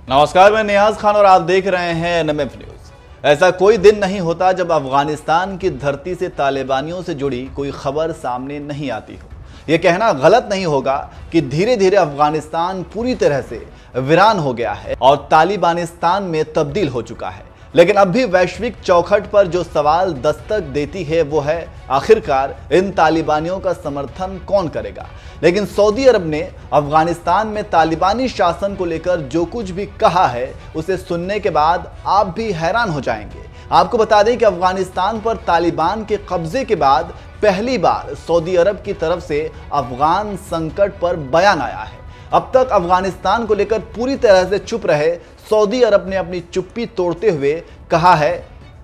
नमस्कार, मैं नियाज खान और आप देख रहे हैं NMF न्यूज। ऐसा कोई दिन नहीं होता जब अफगानिस्तान की धरती से तालिबानियों से जुड़ी कोई खबर सामने नहीं आती हो। यह कहना गलत नहीं होगा कि धीरे धीरे अफगानिस्तान पूरी तरह से वीरान हो गया है और तालिबानिस्तान में तब्दील हो चुका है। लेकिन अब भी वैश्विक चौखट पर जो सवाल दस्तक देती है वो है, आखिरकार इन तालिबानियों का समर्थन कौन करेगा। लेकिन सऊदी अरब ने अफगानिस्तान में तालिबानी शासन को लेकर जो कुछ भी कहा है उसे सुनने के बाद आप भी हैरान हो जाएंगे। आपको बता दें कि अफगानिस्तान पर तालिबान के कब्जे के बाद पहली बार सऊदी अरब की तरफ से अफगान संकट पर बयान आया है। अब तक अफगानिस्तान को लेकर पूरी तरह से चुप रहे सऊदी अरब ने अपनी चुप्पी तोड़ते हुए कहा है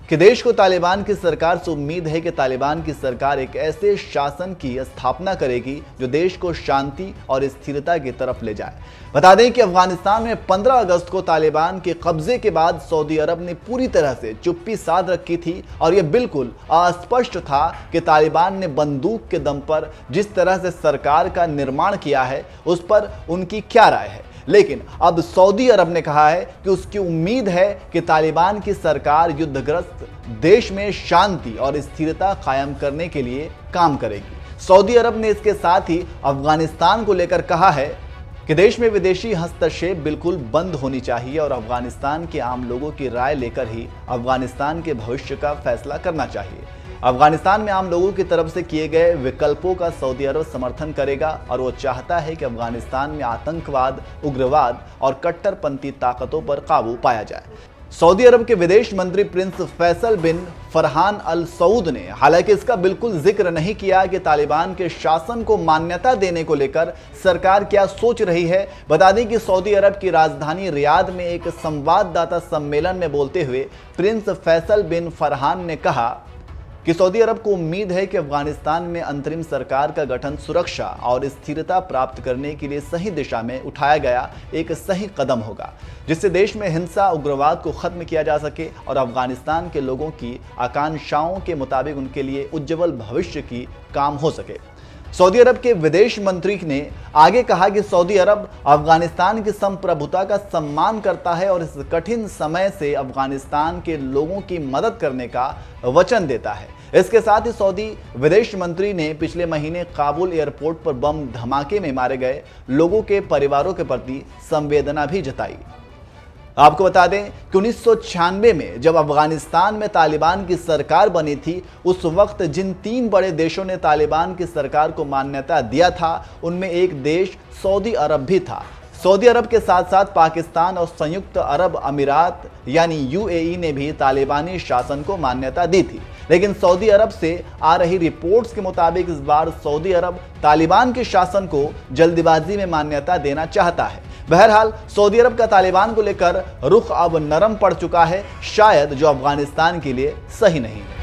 कि देश को तालिबान की सरकार से उम्मीद है कि तालिबान की सरकार एक ऐसे शासन की स्थापना करेगी जो देश को शांति और स्थिरता की तरफ ले जाए। बता दें कि अफगानिस्तान में 15 अगस्त को तालिबान के कब्जे के बाद सऊदी अरब ने पूरी तरह से चुप्पी साध रखी थी और यह बिल्कुल अस्पष्ट था कि तालिबान ने बंदूक के दम पर जिस तरह से सरकार का निर्माण किया है उस पर उनकी क्या राय है। लेकिन अब सऊदी अरब ने कहा है कि उसकी उम्मीद है कि तालिबान की सरकार युद्धग्रस्त देश में शांति और स्थिरता कायम करने के लिए काम करेगी। सऊदी अरब ने इसके साथ ही अफगानिस्तान को लेकर कहा है कि देश में विदेशी हस्तक्षेप बिल्कुल बंद होनी चाहिए और अफगानिस्तान के आम लोगों की राय लेकर ही अफगानिस्तान के भविष्य का फैसला करना चाहिए। अफगानिस्तान में आम लोगों की तरफ से किए गए विकल्पों का सऊदी अरब समर्थन करेगा और वो चाहता है कि अफगानिस्तान में आतंकवाद, उग्रवाद और कट्टरपंथी ताकतों पर काबू पाया जाए। सऊदी अरब के विदेश मंत्री प्रिंस फैसल बिन फरहान अल सऊद ने हालांकि इसका बिल्कुल जिक्र नहीं किया कि तालिबान के शासन को मान्यता देने को लेकर सरकार क्या सोच रही है। बता दें कि सऊदी अरब की राजधानी रियाद में एक संवाददाता सम्मेलन में बोलते हुए प्रिंस फैसल बिन फरहान ने कहा कि सऊदी अरब को उम्मीद है कि अफगानिस्तान में अंतरिम सरकार का गठन सुरक्षा और स्थिरता प्राप्त करने के लिए सही दिशा में उठाया गया एक सही कदम होगा, जिससे देश में हिंसा, उग्रवाद को खत्म किया जा सके और अफगानिस्तान के लोगों की आकांक्षाओं के मुताबिक उनके लिए उज्जवल भविष्य की काम हो सके। सऊदी अरब के विदेश मंत्री ने आगे कहा कि सऊदी अरब अफगानिस्तान की संप्रभुता का सम्मान करता है और इस कठिन समय से अफगानिस्तान के लोगों की मदद करने का वचन देता है। इसके साथ ही सऊदी विदेश मंत्री ने पिछले महीने काबुल एयरपोर्ट पर बम धमाके में मारे गए लोगों के परिवारों के प्रति संवेदना भी जताई। आपको बता दें कि 1996 में जब अफगानिस्तान में तालिबान की सरकार बनी थी, उस वक्त जिन 3 बड़े देशों ने तालिबान की सरकार को मान्यता दिया था उनमें एक देश सऊदी अरब भी था। सऊदी अरब के साथ साथ पाकिस्तान और संयुक्त अरब अमीरात यानी UAE ने भी तालिबानी शासन को मान्यता दी थी। लेकिन सऊदी अरब से आ रही रिपोर्ट्स के मुताबिक इस बार सऊदी अरब तालिबान के शासन को जल्दबाजी में मान्यता देना चाहता है। बहरहाल सऊदी अरब का तालिबान को लेकर रुख अब नरम पड़ चुका है, शायद जो अफगानिस्तान के लिए सही नहीं है।